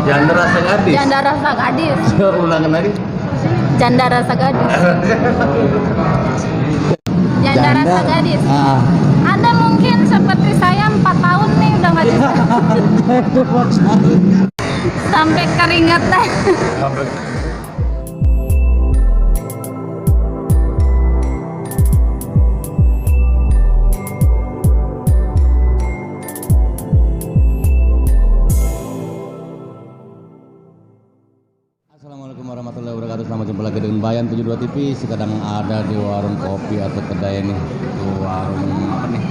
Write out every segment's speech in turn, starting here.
Janda rasa gadis. Janda rasa gadis. Ulangan lagi. Janda rasa gadis. Janda rasa gadis. Ada mungkin seperti saya 4 tahun nih udah nggak bisa. Sampai keringetan. Assalamualaikum warahmatullahi wabarakatuh. Selamat jumpa lagi dengan Bayan 72 TV. Sekarang ada di warung kopi atau kedai ini. Di warung apa nih?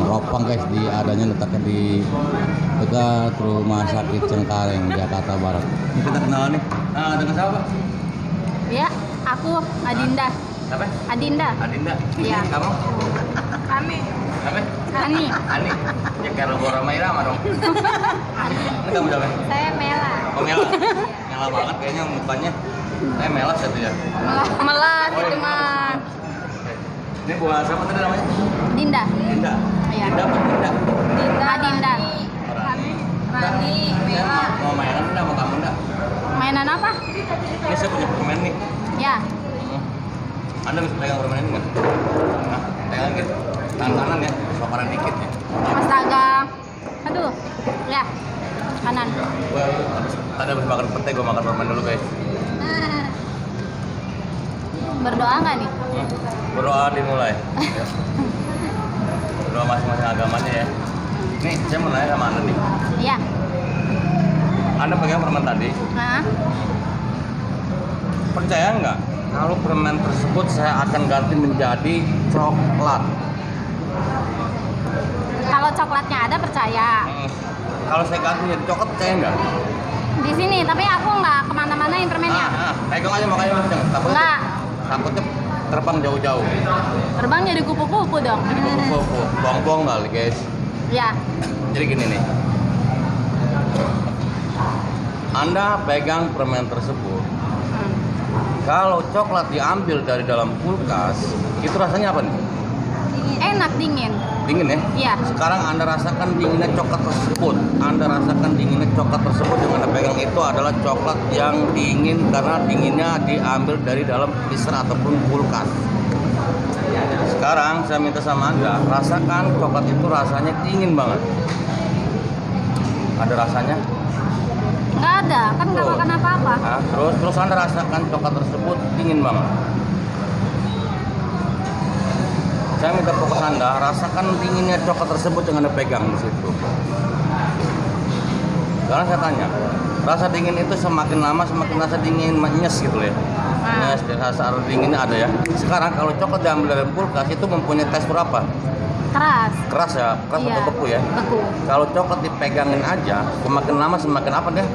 Ropang guys, adanya letaknya di dekat Rumah Sakit Cengkareng, Jakarta Barat. Ini kita kenalan nih. Dengan siapa? Ya, aku Adinda. Siapa? Adinda. Adinda. Iya. Kamu? Kami. Siapa? Ani. Ani. Ya kayak logo Roma Irama dong. Ini kamu siapa? Saya Mela. Oh Mela. Mela banget kayaknya mukanya. Mela satu ya. Melas Oh, itu iya, mah. Ini buat siapa tadi namanya? Dinda. Dinda. Iya. Dinda apa Dinda? Adinda. Rani. Mela. Mau mainan enggak sama kamu enggak? Mainan apa? Ini saya punya permen nih. Ya. Anda bisa pegang permen ini nggak? Nah, pegang gitu. Tangan kanan ya, soparan dikit ya. Astaga. Aduh. Ya. Kanan. Tadi habis makan pete, gue makan permen dulu guys. Berdoa nggak nih? Berdoa dimulai. Ya. Berdoa masing-masing agamanya ya. Nih, saya mau nanya sama Anda nih. Iya. Anda pegang permen tadi, Nah. percaya nggak kalau permen tersebut saya akan ganti menjadi coklat? Kalau coklatnya ada percaya. Kalau saya ganti menjadi coklat, percaya nggak? Di sini, tapi aku nggak kemana-manain permennya. Pegang aja makanya mas, Nggak. takutnya terbang jauh-jauh. Terbang jadi kupu-kupu dong. Jadi kupu-kupu, buang-buang kali guys. Ya. Jadi gini nih, Anda pegang permen tersebut. Kalau coklat diambil dari dalam kulkas, itu rasanya apa nih? Enak dingin. Dingin ya? Iya. Sekarang Anda rasakan dinginnya coklat tersebut. Anda rasakan dinginnya coklat tersebut yang Anda pegang itu adalah coklat yang dingin karena dinginnya diambil dari dalam freezer ataupun kulkas. Sekarang saya minta sama Anda, rasakan coklat itu rasanya dingin banget. Ada rasanya? Nggak ada, kan nggak makan apa-apa. Nah, terus Anda rasakan coklat tersebut dingin banget. Saya minta fokus Anda, rasakan dinginnya coklat tersebut yang Anda pegang di situ. Karena saya tanya, rasa dingin itu semakin lama semakin rasa dingin nyes gitu ya. Nyes, rasa dinginnya ada ya. Sekarang kalau coklat diambil dari kulkas itu mempunyai tekstur apa? Keras. Keras ya, keras Iya, atau beku ya? beku. Kalau coklat dipegangin aja, semakin lama semakin apa deh?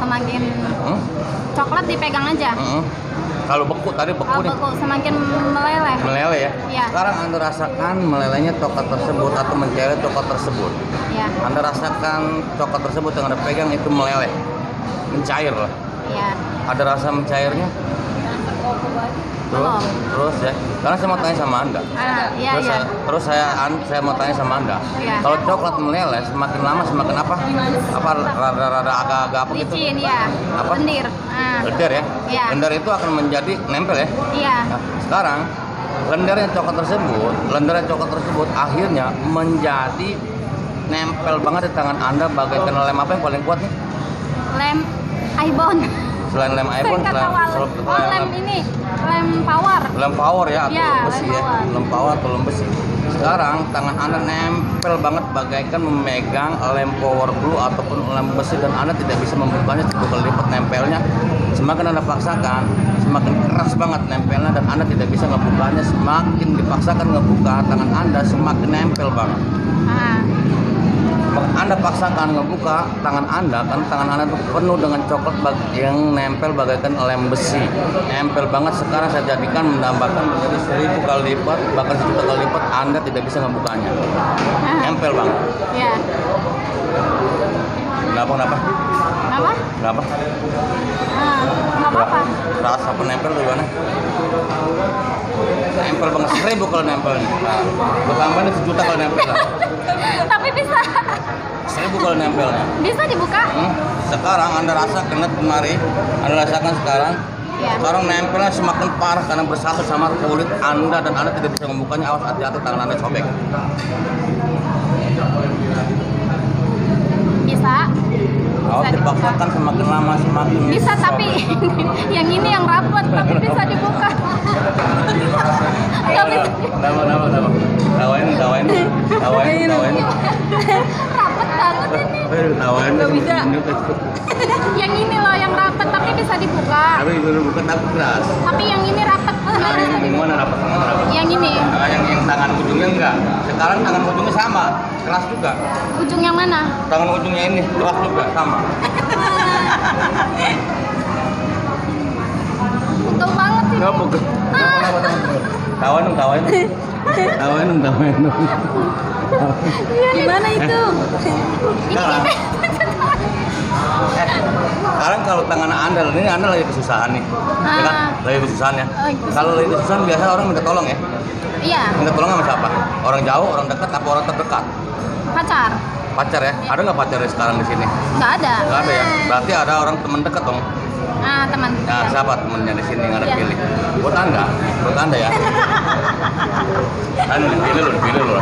Semakin coklat dipegang aja. Kalau beku tadi beku nih. Beku semakin meleleh. Meleleh ya? Iya. Sekarang Anda rasakan melelehnya coklat tersebut atau mencairnya coklat tersebut. Iya. Anda rasakan coklat tersebut yang Anda pegang itu meleleh, mencair lah. Iya. Ada rasa mencairnya? Terus ya. Karena saya mau tanya sama Anda. Iya, terus iya. saya mau tanya sama Anda. Iya. Kalau coklat meleleh semakin lama semakin apa? Apa rada-rada agak-agak apa gitu? Licin ya. Apa? Lendir. Lender ya? Iya. Lender itu akan menjadi nempel ya? Iya. Nah, sekarang lendernya coklat tersebut akhirnya menjadi nempel banget di tangan Anda bagaikan lem apa yang paling kuat nih? Lem iPhone. Selain lem iPhone, lem ini, lem power. Lem power ya, atau Ya, lem besi lem ya, power. lem power atau lem besi. Sekarang tangan Anda nempel banget bagaikan memegang lem power glue ataupun lem besi dan Anda tidak bisa membukanya 10 kali lipat nempelnya. Semakin Anda paksakan, semakin keras banget nempelnya dan Anda tidak bisa ngebukanya. Semakin dipaksakan ngebuka tangan Anda, semakin nempel banget. Anda paksakan ngebuka tangan Anda, kan tangan Anda itu penuh dengan coklat yang nempel bagaikan lem besi. Nempel banget. Sekarang saya jadikan menambahkan menjadi 1000 kali lipat, bahkan 1 juta kali lipat, Anda tidak bisa ngebukanya. Nempel banget. Iya. Kenapa? Nggak Kenapa? Berapa? Nggak apa-apa. Rasa penempel gimana? Nempel banget, 1000 kalau nempel. Nah, gue tambahin 1 juta kalau nempel lah. Tapi bisa. 1000 kalau nempelnya. Bisa dibuka? Sekarang Anda rasa kena kemari, Anda rasakan sekarang. Iya. Sekarang nempelnya semakin parah karena bersatu sama kulit Anda dan Anda tidak bisa membukanya. Awas hati-hati tangan Anda sobek. Bisa. Awas dipaksakan semakin lama semakin Bisa sobek. tapi yang ini yang rapat tapi bisa dibuka. Nggak bisa. Nama. Tawain. Rapat banget ini. Tawain. Nggak bisa. Yang ini loh yang rapat tapi bisa dibuka. Tapi dulu bukan takut keras. Tapi yang ini rapat nggak bisa Yang dibuka. mana rapat? Yang ini. Nah, yang tangan ujungnya enggak. Sekarang tangan ujungnya sama, keras juga. Ujung yang mana? Tangan ujungnya ini keras juga sama. Pegel banget ini. Enggak pegel. Tawain dong. Gimana itu? Sekarang, sekarang kalau tangan Anda, ini Anda lagi kesusahan nih, ya kan? Lagi kesusahan ya. Kalau lagi kesusahan biasa orang minta tolong ya. Iya, Minta tolong sama siapa? Orang jauh, orang dekat, apa orang terdekat? pacar. Pacar ya? Ada nggak pacar ya sekarang di sini? Nggak ada. Nggak ada ya. Berarti ada orang teman dekat dong. Ah, teman. Nah, siapa temennya di sini yang Anda Iya. pilih? Buat Anda ya. Anu dipilih loh.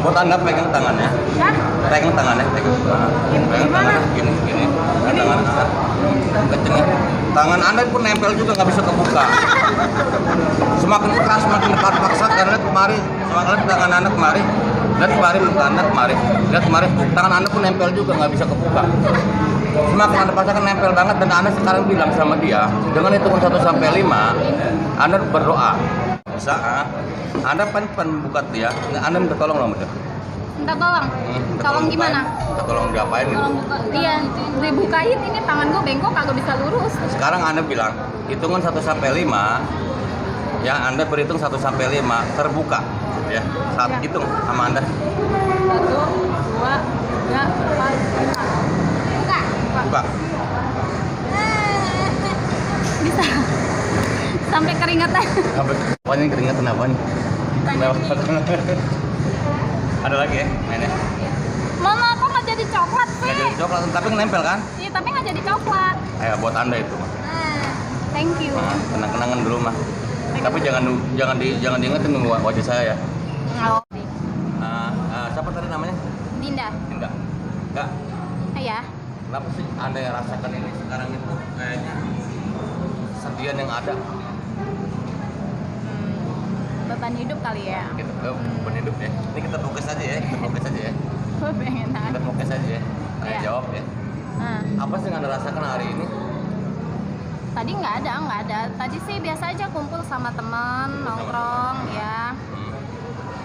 Buat Anda pegang tangannya. Hah? Pegang tangannya. Pegang tangannya. Gini. Nah, tangan Anda. Kenceng ya. Tangan Anda pun nempel juga nggak bisa kebuka. Semakin keras, semakin dekat paksa. Karena kemari, semakin tangan Anda kemari. Lihat kemari, muka Anda kemari. Lihat kemari, tangan Anda pun nempel juga nggak bisa kebuka. Semakin Anda paksakan nempel banget dan Anda sekarang bilang sama dia dengan hitungan 1 sampai 5 Anda berdoa. Bisa, Anda pengen buka dia, Anda minta tolong sama dia. Minta tolong. Tolong gimana? Minta tolong diapain gitu. Tolong buka. Iya, dibukain ini tangan gue bengkok kagak bisa lurus. Sekarang Anda bilang hitungan 1 sampai 5 ya, Anda berhitung 1 sampai 5 terbuka ya. Saat Ya. hitung sama Anda. 1, 2, 3, 4, 5. Buka. Buka. Bisa. Sampai keringetan. Apa nih keringetan apa nih? Ada lagi ya mainnya? Mama, kok nggak jadi coklat sih? Nggak jadi coklat tapi nempel kan? Iya, tapi nggak jadi coklat. Ayo buat Anda itu mah. Thank you. Nah, kenang-kenangan dulu mah. Tapi jangan diingetin wajah saya ya. Oh, Siapa tadi namanya? Dinda. Enggak. Iya. Kenapa sih Anda yang rasakan ini sekarang itu kayaknya kesedihan yang ada? Beban hidup kali ya. Kita beban hidup ya. Ini kita fokus aja ya. Gue pengen Kita nanya. fokus aja ya. Tanya Iya. jawab ya. Nah, Apa sih yang Anda rasakan hari ini? tadi nggak ada. Tadi sih biasa aja kumpul sama teman, nongkrong ya.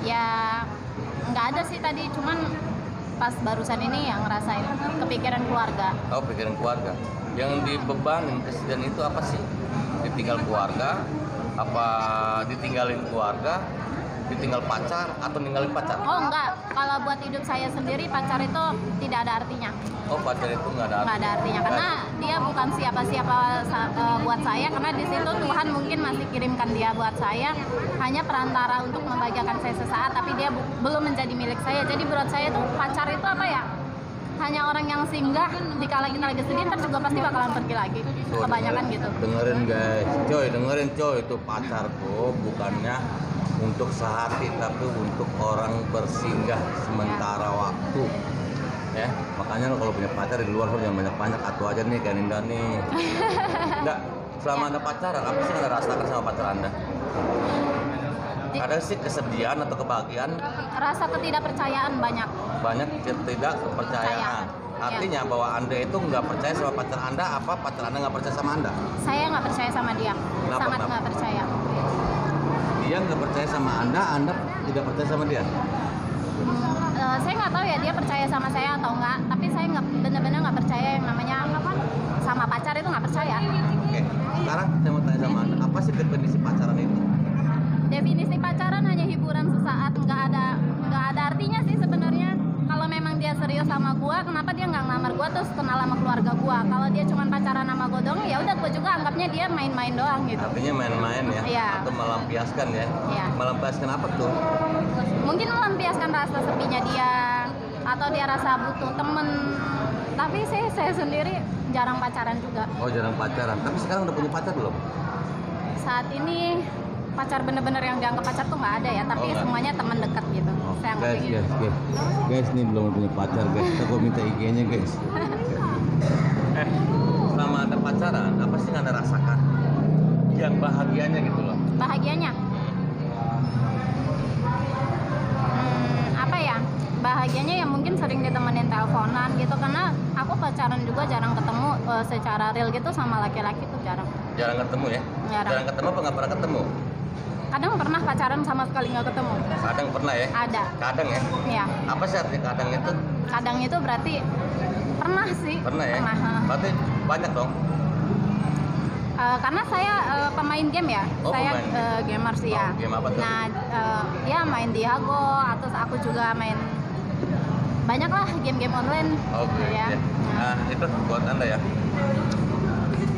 Ya nggak ada sih tadi, cuman pas barusan ini yang ngerasain kepikiran keluarga. Oh, pikiran keluarga. Yang dibebanin kesedihan itu apa sih? Ditinggal keluarga? Apa ditinggalin keluarga? Ditinggal pacar atau ninggalin pacar? Oh enggak, kalau buat hidup saya sendiri pacar itu tidak ada artinya. Oh, pacar itu nggak ada Nggak ada artinya karena dia bukan siapa-siapa buat saya, karena di situ Tuhan mungkin masih kirimkan dia buat saya hanya perantara untuk membahagiakan saya sesaat, tapi dia belum menjadi milik saya. Jadi buat saya tuh pacar itu apa ya? Hanya orang yang singgah dikala kita lagi sedih, ntar juga pasti bakalan pergi lagi. Tuh, Kebanyakan gitu. Dengerin guys, dengerin coy, itu pacarku bukannya untuk sehati tapi untuk orang bersinggah sementara waktu. Ya, makanya lo kalau punya pacar di luar lo jangan banyak-banyak, atuh aja nih kayak Ninda nih. Enggak, selama Anda pacaran, apa sih yang Anda rasakan sama pacar Anda? Ada sih kesedihan atau kebahagiaan? Rasa ketidakpercayaan banyak. Banyak ketidakpercayaan. Percayaan. Artinya bahwa Anda itu nggak percaya sama pacar Anda, apa pacar Anda nggak percaya sama Anda? Saya nggak percaya sama dia. Sangat nggak percaya. Dia nggak percaya sama Anda tidak percaya sama dia? Saya nggak tahu ya dia percaya sama saya atau enggak, tapi saya nggak benar-benar nggak percaya yang namanya apa sama pacar itu nggak percaya. Oke, sekarang saya mau tanya sama Anda, apa sih definisi pacaran itu? Definisi pacaran hanya hiburan sesaat, nggak ada artinya sih sebenarnya. Kalau memang dia serius sama gua, kenapa dia nggak ngelamar gue tuh kenal sama keluarga gue. Kalau dia cuma pacaran sama gue doang, ya udah gue juga anggapnya dia main-main doang gitu. Artinya main-main ya? Iya. Atau melampiaskan ya? Iya. Melampiaskan apa tuh? Mungkin melampiaskan rasa sepinya dia, atau dia rasa butuh temen. Tapi saya sendiri jarang pacaran juga. Oh, jarang pacaran. Tapi sekarang udah punya pacar belum? Saat ini pacar bener-bener yang dianggap pacar tuh nggak ada ya, tapi Oh, nggak. semuanya teman dekat gitu. Saya anggapnya gitu. Guys, ini belum punya pacar guys. Kita gua minta IG-nya guys. Selama ada pacaran, apa sih yang Anda rasakan? Yang bahagianya gitu loh. Bahagianya? Apa ya? Bahagianya ya mungkin sering ditemenin teleponan gitu, karena aku pacaran juga jarang ketemu secara real gitu sama laki-laki tuh jarang. Jarang ketemu ya? Jarang. Ketemu apa nggak pernah ketemu? Kadang pernah pacaran sama sekali nggak ketemu. Kadang pernah ya? Ada. Kadang ya? Ya. Apa sih artinya kadang itu? Kadang itu berarti pernah sih. Pernah ya? Pernah. Berarti banyak dong? Karena saya pemain game ya, Oh, saya pemain gamer sih ya. Oh, game apa tuh? Nah, ya main Diago, atau aku juga main banyak lah game-game online. Oke. Ya. Nah, itu buat Anda ya.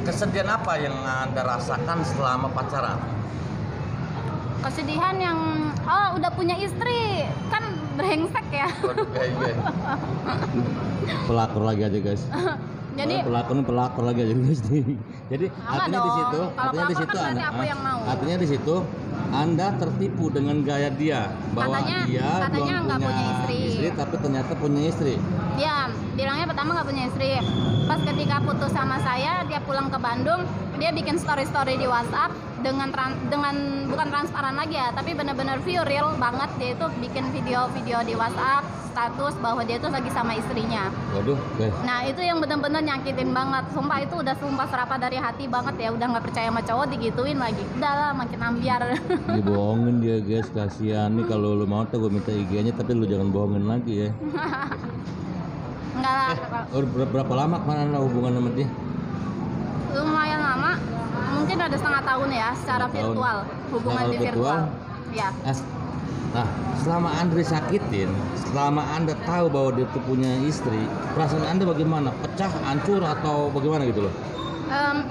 Kesedihan apa yang Anda rasakan selama pacaran? Kesedihan yang udah punya istri kan brengsek ya. Waduh, kayak pelakor lagi aja guys. Jadi pelakor lagi aja guys. Jadi enggak artinya di dong. situ, Kalau artinya di pelakor situ kan berarti Anda, aku yang mau. artinya di situ Anda tertipu dengan gaya dia bahwa dia katanya belum nggak punya istri. tapi ternyata punya istri. dia bilangnya pertama nggak punya istri. Pas ketika putus sama saya, dia pulang ke Bandung, dia bikin story di WhatsApp dengan bukan transparan lagi ya, tapi benar-benar view real banget. Dia itu bikin video-video di WhatsApp status bahwa dia itu lagi sama istrinya. Waduh, guys. Nah itu yang benar-benar nyakitin banget. Sumpah itu udah sumpah serapah dari hati banget ya. Udah nggak percaya sama cowok digituin lagi. Udah lah makin ambiar. Dibohongin dia guys, kasihan nih. Kalau lu mau tuh gue minta IG-nya, tapi lu jangan bohongin lagi ya. Enggak lah. Berapa lama kemarin hubungan sama dia? Lumayan lama. Mungkin ada setengah tahun ya secara Setengah tahun. virtual. Hubungan Secara di virtual? virtual. Ya. Nah, selama Andre sakitin, selama Anda tahu bahwa dia tuh punya istri, perasaan Anda bagaimana? Pecah, hancur, atau bagaimana gitu loh?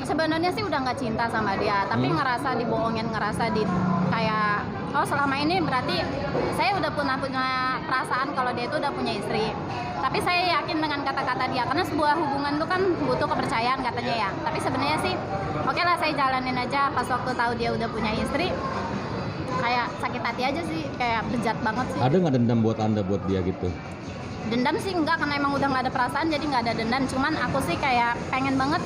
Sebenarnya sih udah nggak cinta sama dia, tapi ngerasa dibohongin, ngerasa kayak selama ini berarti saya udah punya perasaan kalau dia itu udah punya istri. Tapi saya yakin dengan kata-kata dia, karena sebuah hubungan itu kan butuh kepercayaan katanya ya. Tapi sebenarnya sih oke lah, saya jalanin aja. Pas waktu tahu dia udah punya istri, kayak sakit hati aja sih, kayak bejat banget sih. Ada nggak dendam buat Anda buat dia gitu? Dendam sih enggak, karena emang udah nggak ada perasaan, jadi nggak ada dendam. Cuman aku sih kayak pengen banget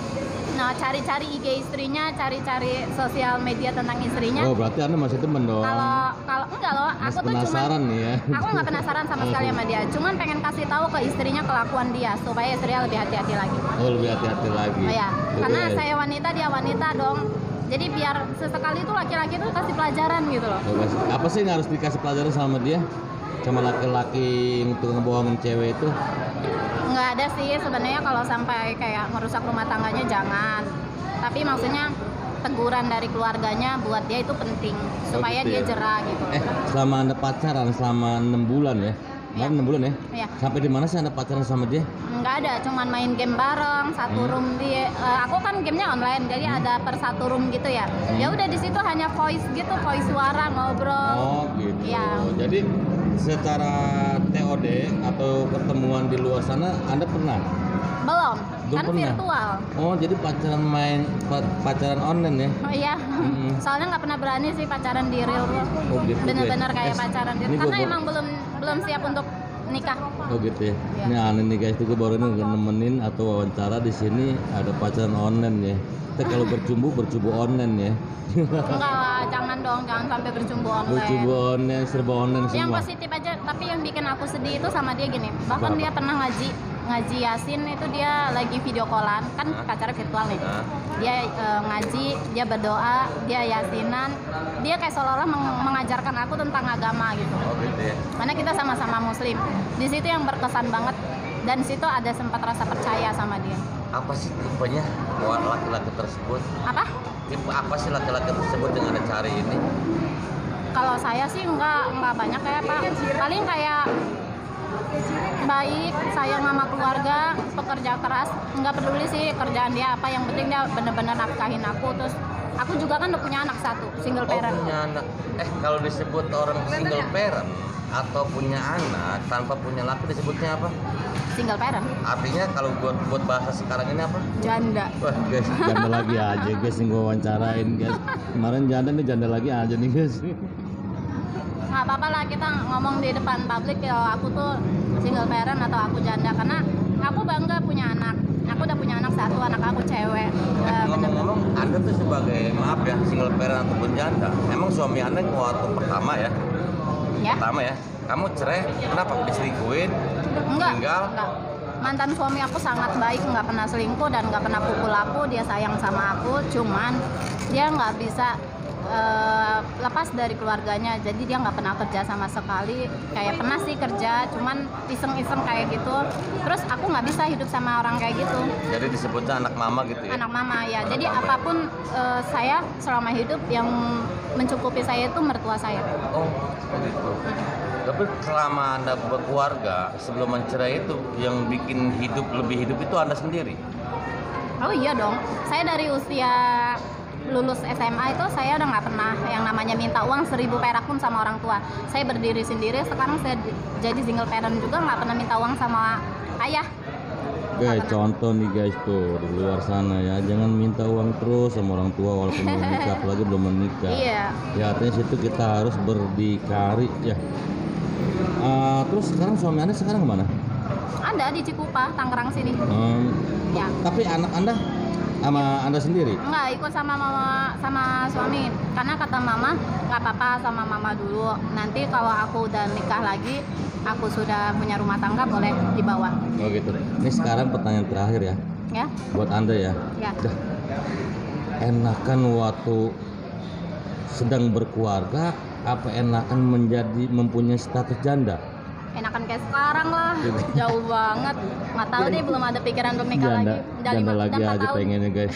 cari-cari IG istrinya, cari-cari sosial media tentang istrinya. Oh, berarti Anda masih temen dong? Kalau enggak loh, aku tuh penasaran nih ya. Aku nggak penasaran sama sekali sama dia. Cuman pengen kasih tahu ke istrinya kelakuan dia supaya istrinya lebih hati-hati lagi. Oh, lebih hati-hati lagi. Oh, ya. Oke. Karena saya wanita, dia wanita dong. Jadi biar sesekali tuh laki-laki tuh kasih pelajaran gitu loh. Oh, apa sih yang harus dikasih pelajaran sama dia? Sama laki-laki untuk ngebohongin cewek itu? Nggak ada sih sebenarnya, kalau sampai kayak merusak rumah tangganya jangan. Tapi maksudnya teguran dari keluarganya buat dia itu penting supaya gitu dia ya? jera gitu. Selama Anda pacaran selama 6 bulan ya? Iya. 6 bulan ya? Iya. Sampai di mana sih Anda pacaran sama dia? Nggak ada, cuman main game bareng satu room di. Aku kan gamenya online, jadi ada per satu room gitu ya. Ya udah di situ hanya voice gitu, voice suara ngobrol. Oh gitu. Iya. Jadi secara TOD atau pertemuan di luar sana Anda pernah? Belum, kan pernah? virtual. Oh, jadi pacaran online ya? Oh iya, soalnya nggak pernah berani sih pacaran di real. Oh gitu. Bener-bener guys. kayak pacaran di Ini karena gua- emang belum siap untuk nikah. Oh gitu ya. Iya. Ini aneh nih guys, gue baru ini nemenin atau wawancara di sini ada pacaran online ya. Kita kalau bercumbu online ya. Enggak lah, jangan dong, jangan sampai bercumbu online. Bercumbu online, serba online Yang semua. positif aja, tapi yang bikin aku sedih itu sama dia gini. Bahkan Apa? dia pernah ngaji Yasin, itu dia lagi video callan, kan pacarnya virtual nih. Dia ngaji, dia berdoa, dia yasinan, dia kayak seolah-olah mengajarkan aku tentang agama gitu. Oh gitu ya. Karena kita sama-sama muslim. Di situ yang berkesan banget, dan situ ada sempat rasa percaya sama dia. Apa sih tipenya buat laki-laki tersebut? Apa? Tipe apa sih laki-laki tersebut yang Anda cari ini? Kalau saya sih nggak banyak kayak Pak. Paling kayak baik, sayang sama keluarga, kerja keras, nggak peduli sih kerjaan dia apa, yang penting dia bener-bener nafkahin aku. Terus aku juga kan udah punya anak satu, single parent. Punya anak. Kalau disebut orang single parent atau punya anak tanpa punya laki disebutnya apa? Single parent. Artinya kalau buat bahasa sekarang ini apa? Janda. Wah guys, Janda lagi aja guys yang gue wawancarain guys. Kemarin janda lagi aja nih guys. Nggak apa-apa lah kita ngomong di depan publik kalau aku tuh single parent atau aku janda, karena aku bangga punya anak. Aku udah punya anak satu, anak aku cewek. ngomong-ngomong, Anda tuh sebagai maaf ya single parent ataupun janda, emang suami Anda waktu pertama ya? Ya? Pertama ya, kamu cerai, kenapa diselingkuhin? Enggak. Tinggal? Enggak. Mantan suami aku sangat baik, nggak pernah selingkuh dan nggak pernah pukul aku. Dia sayang sama aku, cuman dia nggak bisa lepas dari keluarganya, jadi dia nggak pernah kerja sama sekali. Kayak pernah sih kerja, cuman iseng-iseng kayak gitu. Terus aku nggak bisa hidup sama orang kayak gitu. Jadi disebutnya anak mama gitu ya? Anak mama ya. Jadi mama. apapun saya selama hidup yang mencukupi saya itu mertua saya. Oh, begitu. Tapi selama Anda berkeluarga, sebelum mencerai itu yang bikin lebih hidup itu Anda sendiri? Oh iya dong. Saya dari usia lulus SMA itu saya udah nggak pernah yang namanya minta uang 1.000 perak pun sama orang tua. Saya berdiri sendiri. Sekarang saya jadi single parent juga, nggak pernah minta uang sama ayah. Guys, contoh nih guys tuh di luar sana ya, jangan minta uang terus sama orang tua walaupun belum menikah, apalagi belum menikah. Iya. Ya artinya situ kita harus berdikari ya. Terus sekarang suami Anda sekarang kemana? Ada di Cikupa, Tangerang sini. Ya. Tapi anak Anda sama Anda sendiri? Enggak, ikut sama mama sama suami. Karena kata mama, nggak apa-apa sama mama dulu. Nanti kalau aku udah nikah lagi, aku sudah punya rumah tangga, boleh dibawa. Oh gitu. Ini sekarang pertanyaan terakhir ya, Ya? buat Anda ya. Ya. Dah, enakan waktu sedang berkeluarga apa enakan mempunyai status janda? Enakan kayak sekarang lah. Jauh banget. Nggak tahu deh, belum ada pikiran untuk nikah lagi. Janda lagi udah 4 aja tahun. pengennya guys.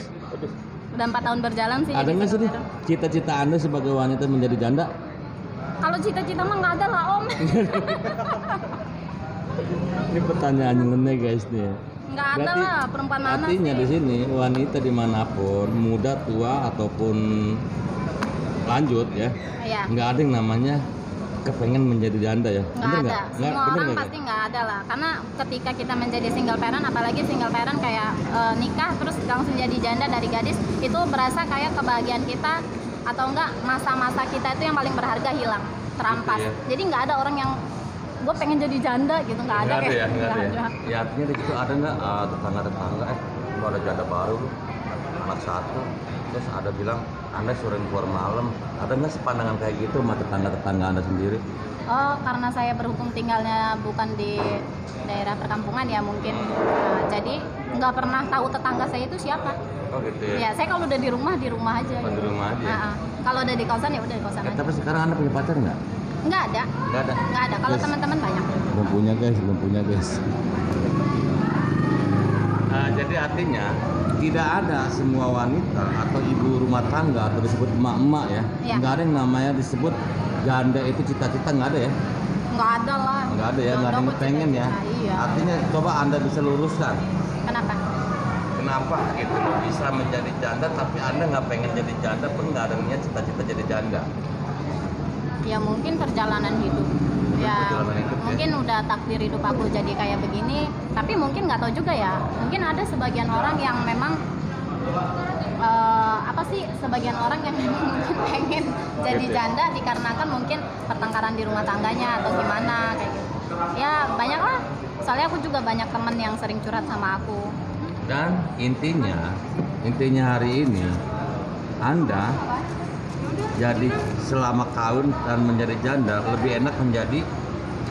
Udah 4 tahun berjalan sih. Ada jadi nggak sih nih single parent. cita-cita Anda sebagai wanita menjadi janda? Kalau cita-cita mah nggak ada lah om. Ini pertanyaan yang aneh guys nih. Nggak ada Berarti lah, perempuan mana artinya sih? di sini wanita dimanapun, muda, tua ataupun lanjut ya, Iya. nggak ada yang namanya kepengen menjadi janda ya. Nggak ada. Semua bener orang nggak, pasti nggak ada lah. Karena ketika kita menjadi single parent, apalagi single parent kayak nikah terus langsung jadi janda dari gadis, itu berasa kayak kebahagiaan kita atau enggak masa-masa kita itu yang paling berharga hilang, terampas. Gitu ya. Jadi nggak ada orang yang gue pengen jadi janda gitu, nggak ada. Nggak ada ya, kayak- nggak ada ya. nggak Ya artinya di situ ada nggak tetangga-tetangga, lu ada janda baru lu, anak satu, terus ada bilang Anda suruh keluar malam, ada nggak sepandangan kayak gitu sama tetangga-tetangga Anda sendiri? Oh, karena saya berhubung tinggalnya bukan di daerah perkampungan ya mungkin. Nah, jadi nggak pernah tahu tetangga saya itu siapa. Oh gitu Ya, ya? saya kalau udah di rumah aja. Cuma di rumah aja. Nah, kalau udah di kosan ya udah di kosan aja. Tapi sekarang Anda punya pacar nggak? Nggak ada. Nggak ada. Nggak ada. Kalau Yes. teman-teman banyak. Belum punya guys. Jadi artinya Tidak ada semua wanita atau ibu rumah tangga atau disebut emak-emak ya, Iya. nggak ada yang namanya disebut janda itu cita-cita, nggak ada ya? Nggak ada lah. Nggak ada ya, nggak ada yang aku pengen ya. cita-cita, Iya. Artinya coba Anda bisa luruskan. Kenapa? kenapa gitu loh bisa menjadi janda tapi Anda nggak pengen jadi janda pun nggak ada niat cita-cita jadi janda? Ya mungkin perjalanan hidup. Ya Perjalanan hidup, ya. mungkin udah takdir hidup aku jadi kayak begini. Tapi mungkin nggak tahu juga ya. Mungkin ada sebagian orang yang memang sebagian orang yang memang mungkin pengen jadi Gitu ya. janda dikarenakan mungkin pertengkaran di rumah tangganya atau gimana kayak gitu. Ya banyak lah. Soalnya aku juga banyak temen yang sering curhat sama aku. Dan intinya hari ini Anda jadi selama kawin dan menjadi janda lebih enak menjadi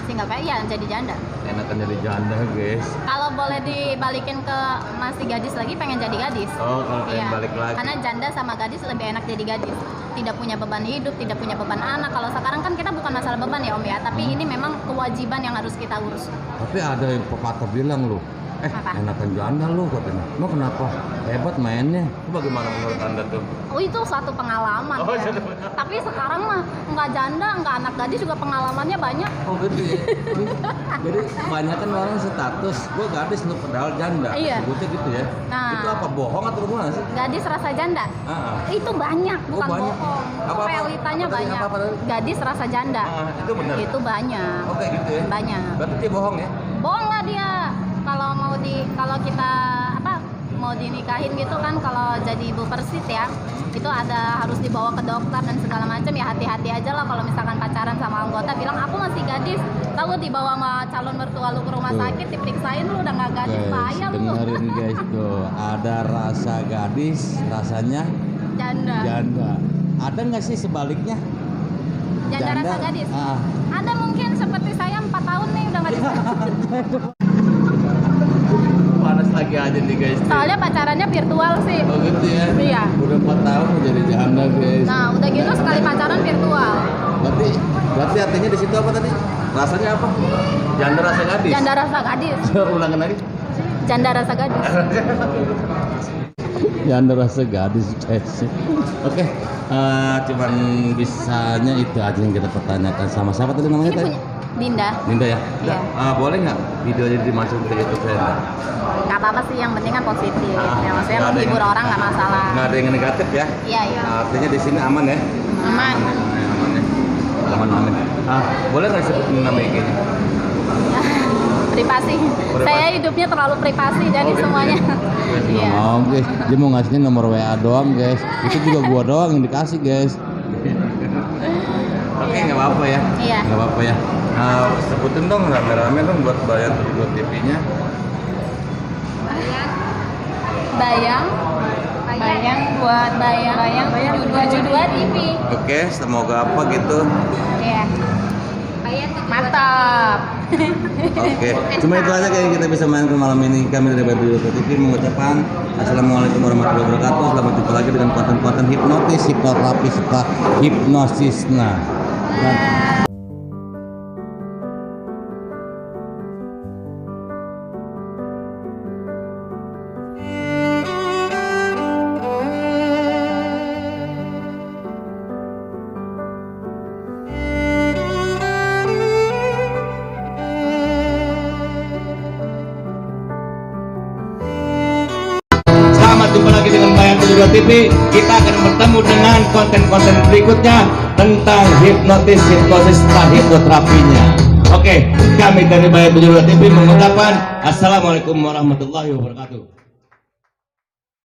Tinggal kayak ya jadi janda. enakan jadi janda guys. Kalau boleh dibalikin ke masih gadis lagi, pengen jadi gadis. Oh, kalau Iya. balik lagi. Karena janda sama gadis lebih enak jadi gadis. Tidak punya beban hidup, tidak punya beban anak. Kalau sekarang kan kita bukan masalah beban ya Om ya, tapi ini memang kewajiban yang harus kita urus. Tapi ada yang pepatah bilang loh, Apa? Enakan janda lu katanya. Lu kenapa? Hebat mainnya. Itu bagaimana menurut anda tuh? Oh itu suatu pengalaman Oh, ya. suatu Tapi sekarang mah nggak janda, nggak anak gadis juga pengalamannya banyak. Oh gitu ya. Jadi kebanyakan orang status gua gadis lu padahal janda. Iya. Sebutnya gitu ya. Nah. Itu apa bohong atau gimana sih? Gadis rasa janda. Ah. Itu banyak, Oh, bukan banyak. bohong. Apa-apa? Realitanya Apa tadi? banyak. Apa-apa tadi? Gadis rasa janda. Itu benar. Itu banyak. Oh kayak gitu ya. Banyak. Berarti dia bohong ya? Bohong lah dia. Kalau kita mau dinikahin gitu kan, kalau jadi ibu persit ya, itu harus dibawa ke dokter dan segala macam ya. Hati-hati aja lah kalau misalkan pacaran sama anggota bilang aku masih gadis, tahu dibawa sama calon mertua lu ke rumah Tuh. sakit diperiksain lu udah nggak gadis, bahaya lu. dengerin guys tuh. Ada rasa gadis, rasanya Janda. janda. Ada nggak sih sebaliknya? Janda rasa gadis. Ah. Ada mungkin seperti saya 4 tahun nih udah nggak bisa. Panas lagi aja nih guys. Soalnya pacarannya virtual sih. Oh gitu ya? Iya. Udah 4 tahun jadi janda guys. Nah udah gitu sekali pacaran virtual. Berarti artinya di situ apa tadi? Rasanya apa? Janda rasa gadis. Janda rasa gadis. Ulangan lagi. Janda rasa gadis. Janda rasa gadis guys. Oke, cuman bisanya itu aja yang kita pertanyakan sama siapa tadi namanya Ini tadi? punya Dinda. Linda ya? Iya. Boleh nggak videonya dimasukin ke YouTube saya? Nggak apa-apa sih, yang penting kan positif. Ya, maksudnya Nggak ada menghibur yang- orang nggak masalah. Nggak ada yang negatif ya? Iya iya. Artinya di sini aman ya? Aman. Aman. Boleh nggak disebutin nama IG-nya? Privasi. Saya hidupnya terlalu privasi jadi gitu semuanya. Iya. Oh guys, dia mau ngasihnya nomor WA doang guys. Itu juga gua doang yang dikasih guys. Oke, nggak apa-apa ya. Iya. Nggak apa-apa ya. Sebutin dong rame-rame dong buat bayar buat TV-nya. Bayang buat bayang 722 TV. Oke, semoga apa gitu. Iya. Mantap. Oke, cuma itu aja kayak kita bisa mainkan malam ini. Kami dari Baby TV mengucapkan Assalamualaikum warahmatullahi wabarakatuh. Selamat jumpa lagi dengan konten-konten hipnotis, hipnoterapi, serta hipnosis. Nah, selamat jumpa lagi dengan Bayan 72 TV. Kita akan bertemu dengan konten-konten berikutnya tentang hipnotis, hipnosis, dan hipnoterapinya. Oke, kami dari Bayan 72 TV mengucapkan Assalamualaikum warahmatullahi wabarakatuh.